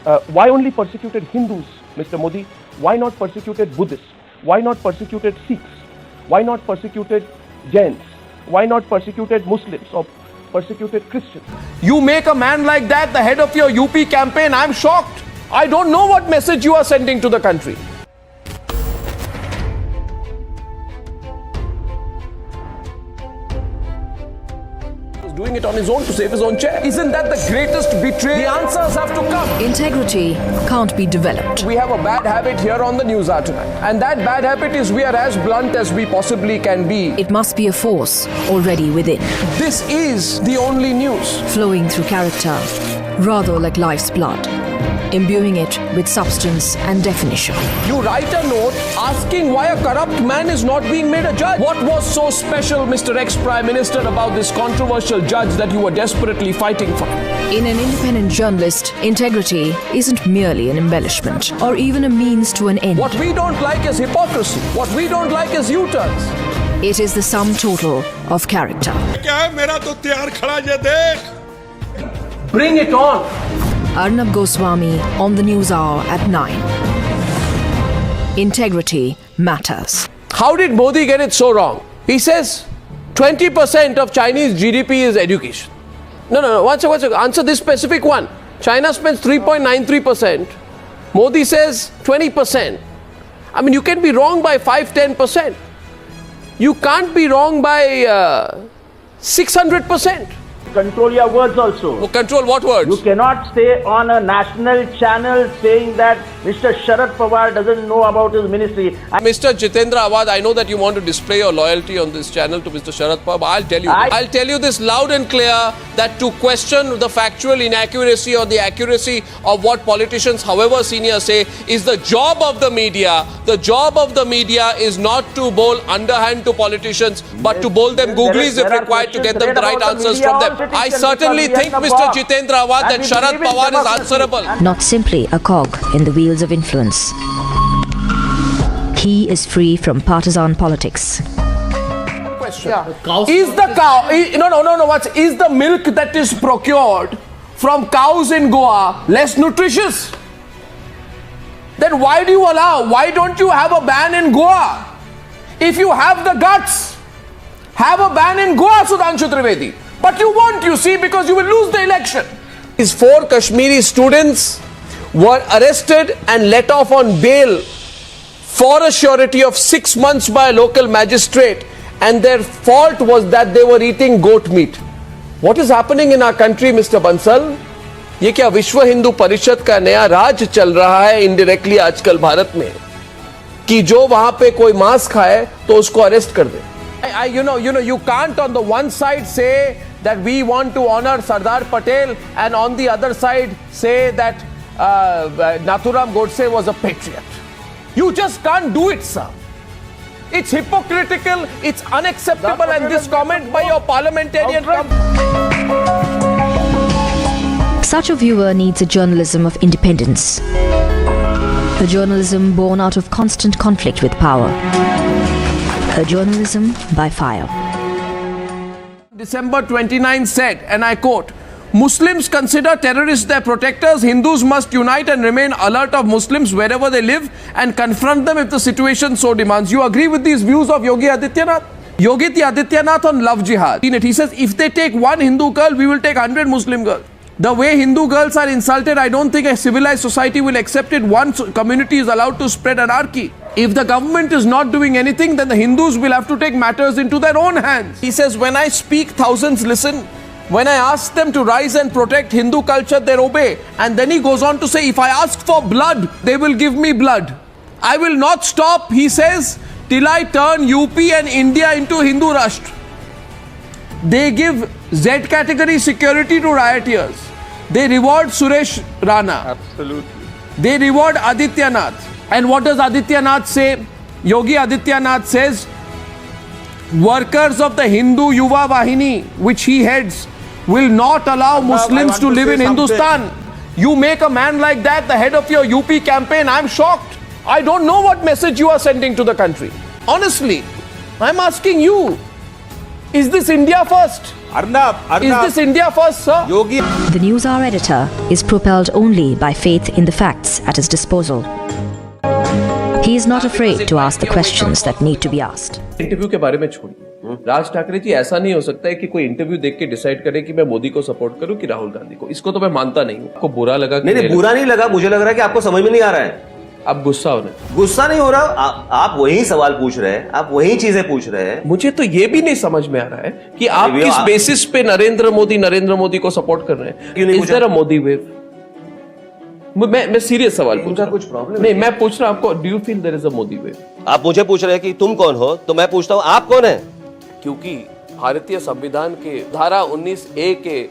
Why only persecuted Hindus, Mr. Modi? Why not persecuted Buddhists? Why not persecuted Sikhs? Why not persecuted Jains? Why not persecuted Muslims or persecuted Christians? You make a man like that the head of your UP campaign. I'm shocked. I don't know what message you are sending to the country. Doing it on his own to save his own chair. Isn't that the greatest betrayal? The answers have to come. Integrity can't be developed. We have a bad habit here on the news hour tonight. And that bad habit is we are as blunt as we possibly can be. It must be a force already within, This is the only news. flowing through character, rather like life's blood, imbuing it with substance and definition. You write a note asking why a corrupt man is not being made a judge. What was so special, Mr. Ex-Prime Minister, about this controversial judge that you were desperately fighting for? In an independent journalist, integrity isn't merely an embellishment or even a means to an end. What we don't like is hypocrisy. What we don't like is U-turns. It is the sum total of character. क्या है मेरा तो तैयार खड़ा ये देख Bring it on. Arnab Goswami on the News Hour at 9. Integrity matters. How did Modi get it so wrong? He says 20% of Chinese GDP is education. No. One second. Answer this specific one. China spends 3.93%. Modi says 20%. I mean, you can be wrong by 5-10%. You can't be wrong by 600%. Control your words also. Control what words? You cannot say on a national channel saying that Mr. Sharad Pawar doesn't know about his ministry. Mr. Jitendra Awad, I know that you want to display your loyalty on this channel to Mr. Sharad Pawar, but I'll tell you this loud and clear, that to question the factual inaccuracy or the accuracy of what politicians, however senior, say is the job of the media. The job of the media is not to bowl underhand to politicians, but to bowl them googlies if required to get them the right answers from them. I certainly think, Mr. Jitendra Awad, that Sharad Pawar is answerable. Not simply a cog in the wheels of influence. He is free from partisan politics. Question. Is the cow, is the milk that is procured from cows in Goa less nutritious? Then why don't you have a ban in Goa? If you have the guts, have a ban in Goa, Sudhanshu Trivedi. But you won't, you see, because you will lose the election. These 4 Kashmiri students were arrested and let off on bail for a surety of 6 months by a local magistrate, and their fault was that they were eating goat meat. What is happening in our country, Mr. Bansal? ये क्या विश्व हिंदू परिषद का नया राज चल रहा है indirectly आजकल भारत में, कि जो वहां पे कोई मांस खाए तो उसको अरेस्ट कर दे? You can't on the one side say that we want to honor Sardar Patel and on the other side say that Nathuram Godse was a patriot. You just can't do it, sir. It's hypocritical, it's unacceptable, and this comment by your parliamentarian... Such a viewer needs a journalism of independence. A journalism born out of constant conflict with power. A journalism by fire. December 29 said, and I quote, Muslims consider terrorists their protectors. Hindus must unite and remain alert of Muslims wherever they live and confront them if the situation so demands. You agree with these views of Yogi Adityanath? Yogi Adityanath on love jihad. He says, if they take one Hindu girl, we will take 100 Muslim girls. The way Hindu girls are insulted, I don't think a civilized society will accept it. One community is allowed to spread anarchy. If the government is not doing anything, then the Hindus will have to take matters into their own hands. He says, when I speak, thousands listen. When I ask them to rise and protect Hindu culture, they obey. And then he goes on to say, if I ask for blood, they will give me blood. I will not stop, he says, till I turn UP and India into Hindu Rashtra. They give Z category security to rioters. They reward Suresh Rana. Absolutely. They reward Adityanath. And what does Adityanath say? Yogi Adityanath says, workers of the Hindu Yuva Vahini, which he heads, will not allow Muslims to live in Hindustan. You make a man like that the head of your UP campaign, I'm shocked. I don't know what message you are sending to the country. Honestly, I'm asking you, is this India first? Arnab Is this India first, sir? Yogi The News Hour editor is propelled only by faith in the facts at his disposal. He is not afraid to ask the questions that need to be asked. Interview के बारे में छोड़िए। राज ठाकरे जी, ऐसा नहीं हो सकता है कि कोई इंटरव्यू देख के डिसाइड करे कि मैं मोदी को सपोर्ट करूं कि राहुल गांधी को। इसको तो मैं मानता नहीं हूं। आपको बुरा लगा? नहीं, बुरा नहीं लगा, मुझे लग रहा है कि आपको समझ में नहीं आ रहा है। आप गुस्सा हो रहे हैं। गुस्सा नहीं हो रहा, आप वही सवाल पूछ रहे हैं, आप वही चीजें पूछ रहे हैं। मुझे तो ये भी नहीं समझ में आ रहा है कि आप किस बेसिस पे नरेंद्र मोदी को सपोर्ट कर रहे हैं। Is there a Modi wave? मैं सीरियस सवाल पूछ रहा हूं। कुछ प्रॉब्लम नहीं, मैं पूछ रहा हूं आपको, do you feel there is a Modi wave? आप मुझे पूछ रहे हैं कि तुम कौन हो, तो मैं पूछता हूं आप कौन है? क्योंकि भारतीय संविधान के धारा 19A के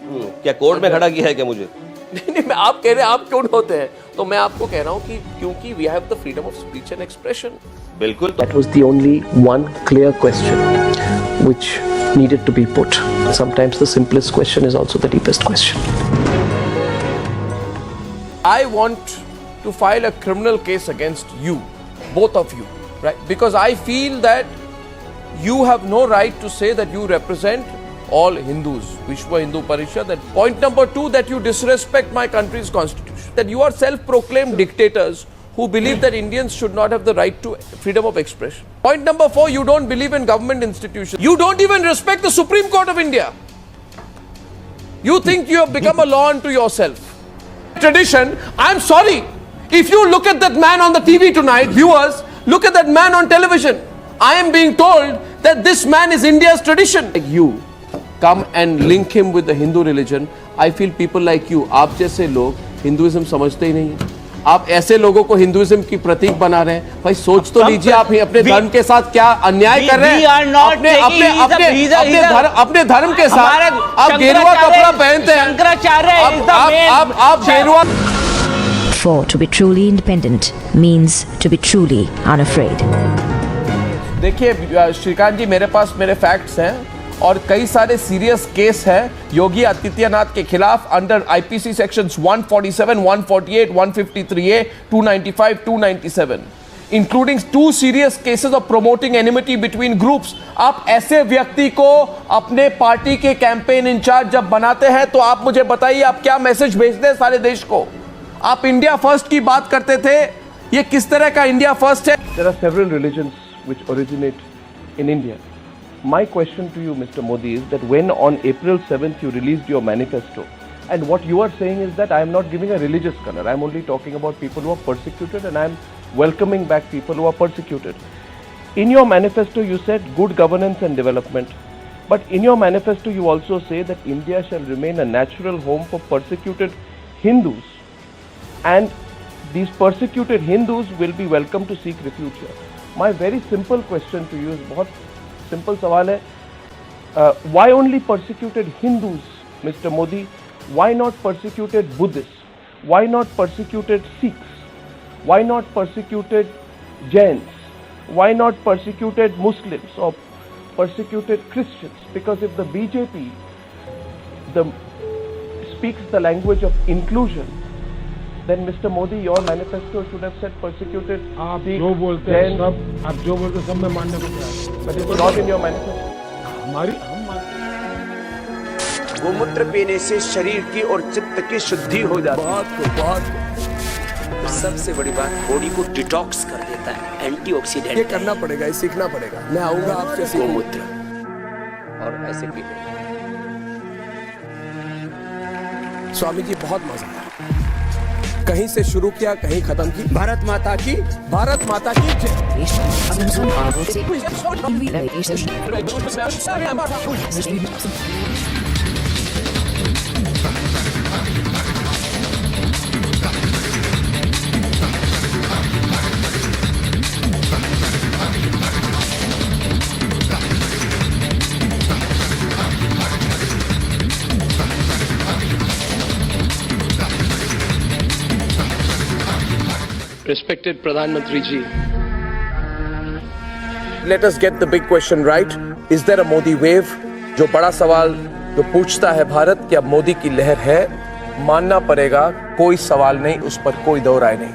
क्या कोर्ट में खड़ा किया है क्या मुझे? नहीं, मैं आप कह रहे हैं आप क्यों होते हैं, तो मैं आपको कह रहा हूं कि क्योंकि we have the freedom of speech and expression. बिल्कुल। That was the only one clear question which needed to be put. Sometimes the simplest question is also the deepest question. I want to file a criminal case against you, both of you, right? Because I feel that you have no right to say that you represent all Hindus, Vishwa Hindu Parishad. That point number 2, that you disrespect my country's constitution. That you are self-proclaimed dictators who believe that Indians should not have the right to freedom of expression. Point number 4, you don't believe in government institutions. You don't even respect the Supreme Court of India. You think you have become a law unto yourself. Tradition, I'm sorry. If you look at that man on the TV tonight, viewers, look at that man on television. I am being told that this man is India's tradition. Like you come and link him with the Hindu religion. I feel people like you, आप जैसे लोग Hinduism समझते ही नहीं। आप ऐसे लोगों को Hinduism की प्रतीक बना रहे हैं। भाई सोच तो लीजिए, आप अपने धर्म के साथ क्या अन्याय कर रहे हैं। अपने धर्म के साथ आप गेरुआ कपड़ा पहनते हैं। आप गेरुआ। For to be truly independent means to be truly unafraid. देखिए श्रीकांत जी, मेरे पास मेरे फैक्ट्स हैं और कई सारे सीरियस केस हैं योगी आदित्यनाथ के खिलाफ under IPC sections 147, 148, 153A, 295, 297, including 2 serious cases of promoting enmity between groups. आप ऐसे व्यक्ति को अपने पार्टी के कैंपेन इंचार्ज जब बनाते हैं तो आप मुझे बताइए, आप क्या मैसेज भेजते हैं सारे देश को? आप इंडिया फर्स्ट की बात करते थे, ये किस तरह का इंडिया फर्स्ट है? There are several religions which originate in India. My question to you, Mr. Modi, is that when on April 7th you released your manifesto, and what you are saying is that I am not giving a religious color, I am only talking about people who are persecuted and I am welcoming back people who are persecuted. In your manifesto you said good governance and development, but in your manifesto you also say that India shall remain a natural home for persecuted Hindus, and these persecuted Hindus will be welcome to seek refuge here. My very simple question to you is बहुत simple सवाल है, why only persecuted Hindus, Mr. Modi? Why not persecuted Buddhists? Why not persecuted Sikhs? Why not persecuted Jains? Why not persecuted Muslims or persecuted Christians? Because if the BJP speaks the language of inclusion, then Mr. Modi, your manifesto should have said persecuted. आप जो बोलते हैं सब, आप जो बोलते हैं सब मैं मानने को तैयार हूं। But it's not in your manifesto. हमारी हम मानते गोमूत्र पीने से शरीर की और चित्त की शुद्धि हो जाती है। बहुत सबसे बड़ी बात, बॉडी को डिटॉक्स कर देता है, एंटीऑक्सीडेंट। ये करना पड़ेगा, ये सीखना पड़ेगा। मैं आऊंगा आपसे गोमूत्र और ऐसे पीने। स्वामी जी बहुत मजा आया, कहीं से शुरू किया कहीं खत्म की। भारत माता की Respected Pradhan Mantri ji, let us get the big question right. Is there a Modi wave? जो बड़ा सवाल जो पूछता है भारत, क्या मोदी की लहर है? मानना पड़ेगा, कोई सवाल नहीं, उस पर कोई दो राय नहीं।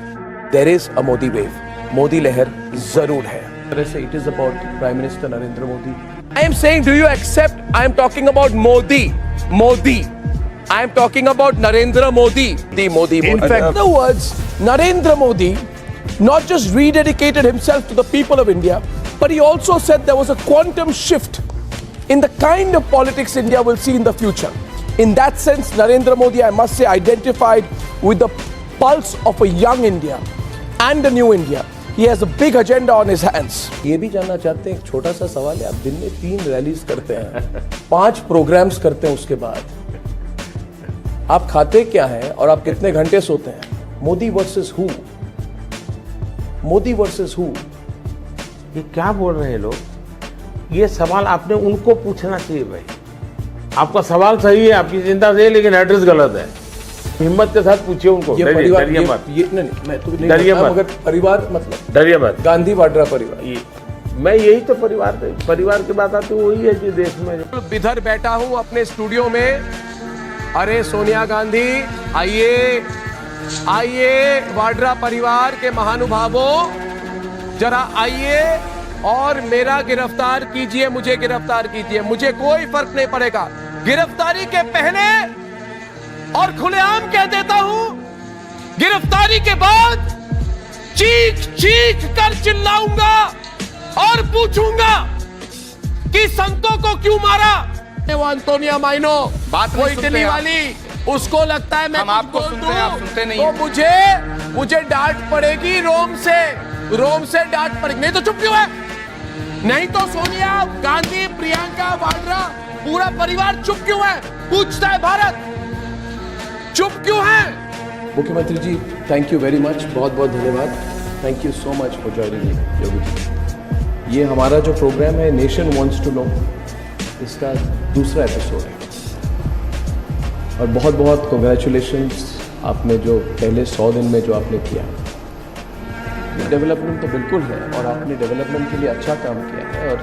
There is a Modi wave. Modi लहर जरूर है। तरह से it is about Prime Minister Narendra Modi I am saying, do you accept? I am talking about Modi. I am talking about Narendra Modi. Modi. In fact, in other words, Narendra Modi not just rededicated himself to the people of India, but he also said there was a quantum shift in the kind of politics India will see in the future. In that sense, Narendra Modi, I must say, identified with the pulse of a young India and a new India. He has a big agenda on his hands. ये भी जानना चाहते हैं, एक छोटा सा सवाल है, आप दिन में 3 रैलीज करते हैं, 5 प्रोग्राम्स करते हैं, उसके बाद आप खाते क्या हैं और आप कितने घंटे सोते हैं? Modi versus who? Modi versus who? ये क्या बोल रहे हैं लोग? ये सवाल आपने उनको पूछना चाहिए भाई। आपका सवाल सही है, आपकी चिंता सही है, लेकिन एड्रेस गलत है। हिम्मत के साथ पूछिए उनको। डरिए मत। मैं तो नहीं डरिए मत। मगर परिवार मतलब डरिए मत। गांधी वाड्रा परिवार। मैं यही तो परिवार की बात आती, वही है जो देश में। इधर बैठा हूं अपने स्टूडियो में। अरे सोनिया गांधी, आइए वाड्रा परिवार के महानुभावों, जरा आइए और मेरा गिरफ्तार कीजिए, मुझे गिरफ्तार कीजिए, मुझे कोई फर्क नहीं पड़ेगा। गिरफ्तारी के पहले और खुलेआम कह देता हूं, गिरफ्तारी के बाद चीख कर चिल्लाऊंगा और पूछूंगा कि संतों को क्यों मारा। वो अंतोनिया माइनो, बात वो इटली वाली, उसको लगता है मैं हम आपको सुनते हैं, आप सुनते नहीं, तो मुझे डांट पड़ेगी रोम से डांट पड़ेगी। नहीं तो चुप क्यों है? नहीं तो सोनिया गांधी, प्रियंका वाड्रा, पूरा परिवार चुप क्यों है? पूछता है भारत, चुप क्यों है? मुख्यमंत्री ji, thank you very much, बहुत बहुत धन्यवाद। Thank you so much for joining me Yogi ji. ये हमारा जो प्रोग्राम है नेशन वांट्स टू नो, इसका दूसरा एपिसोड है और बहुत बहुत कंग्रेचुलेशंस आपने जो पहले 100 दिन में जो आपने किया। डेवलपमेंट तो बिल्कुल है और आपने डेवलपमेंट के लिए अच्छा काम किया है और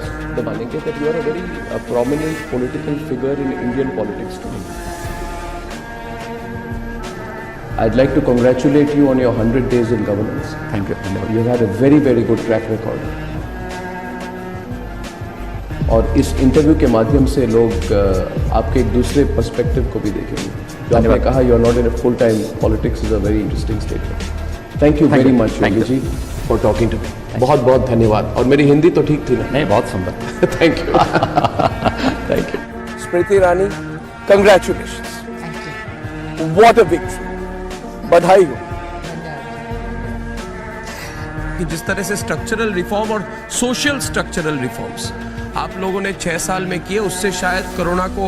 मानेंगे that you are a very prominent political figure in Indian politics today. I'd like to congratulate you on your 100 days in governance. Thank you. You've had a very, very good track record. और इस interview के माध्यम से लोग आपके एक दूसरे perspective को भी देखेंगे। जो आपने कहा, you are not in full time politics, is a very interesting statement. Thank you very much Yogi ji for talking to me. बहुत बहुत धन्यवाद। और मेरी हिंदी तो ठीक थी ना? नहीं, बहुत सुंदर। Thank you. Thank you. Smriti Irani, congratulations. What a big, बधाई हो कि जिस तरह से स्ट्रक्चरल रिफॉर्म और सोशल स्ट्रक्चरल रिफॉर्म्स आप लोगों ने 6 साल में किए, उससे शायद कोरोना को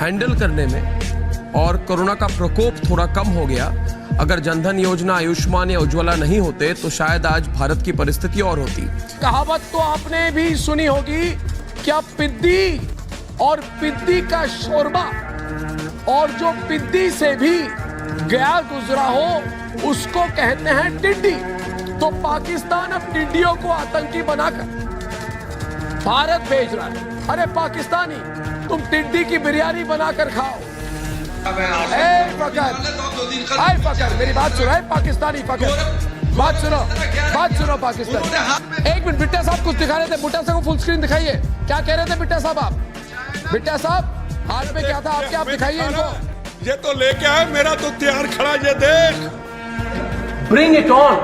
हैंडल करने में और कोरोना का प्रकोप थोड़ा कम हो गया। अगर जनधन योजना, आयुष्मान या उज्ज्वला नहीं होते तो शायद आज भारत की परिस्थिति और होती। कहावत तो आपने भी सुनी होगी, क्या पिद्दी और पिद्दी का शोरबा, और जो पिद्दी से भी गया गुजरा हो उसको कहते हैं टिड्डी। तो पाकिस्तान अब टिड्डियों को आतंकी बनाकर भारत भेज रहा है। अरे पाकिस्तानी, तुम टिड्डी की बिरयानी बनाकर खाओ। फकर, मेरी बात सुनो, है पाकिस्तानी फकर, बात सुनो पाकिस्तानी। एक मिनट, बिट्टा साहब कुछ दिखा रहे थे, बिट्टा साहब को फुल स्क्रीन दिखाइए। क्या कह रहे थे बिट्टा साहब? आप बिट्टा साहब हाथ में क्या था आपके? आप दिखाइए इनको। ये तो लेके आए, मेरा तो तैयार खड़ा, ये देख। Bring it on.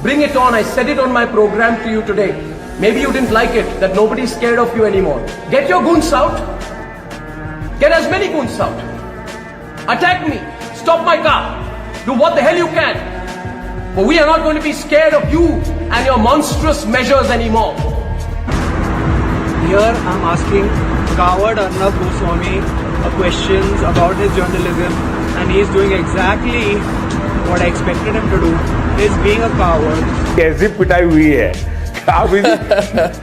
Bring it on. I said it on my program to you today. Maybe you didn't like it, that nobody's scared of you anymore. Get your goons out. Get as many goons out. Attack me. Stop my car. Do what the hell you can. But we are not going to be scared of you and your monstrous measures anymore. Here I'm asking coward Arnab Goswami questions about his journalism, and he is doing exactly what I expected him to do. He is being a coward. कैसी पिटाई हुई है, आप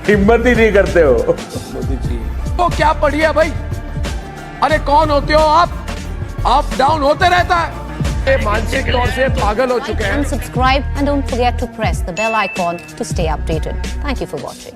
हिम्मत ही नहीं करते हो। मोदी जी तो क्या पढ़िए भाई? अरे कौन होते हो आप? अप डाउन होते रहता है। मानसिक तौर से पागल हो चुके हैं। Subscribe and don't forget to press the bell icon to stay updated. Thank you for watching.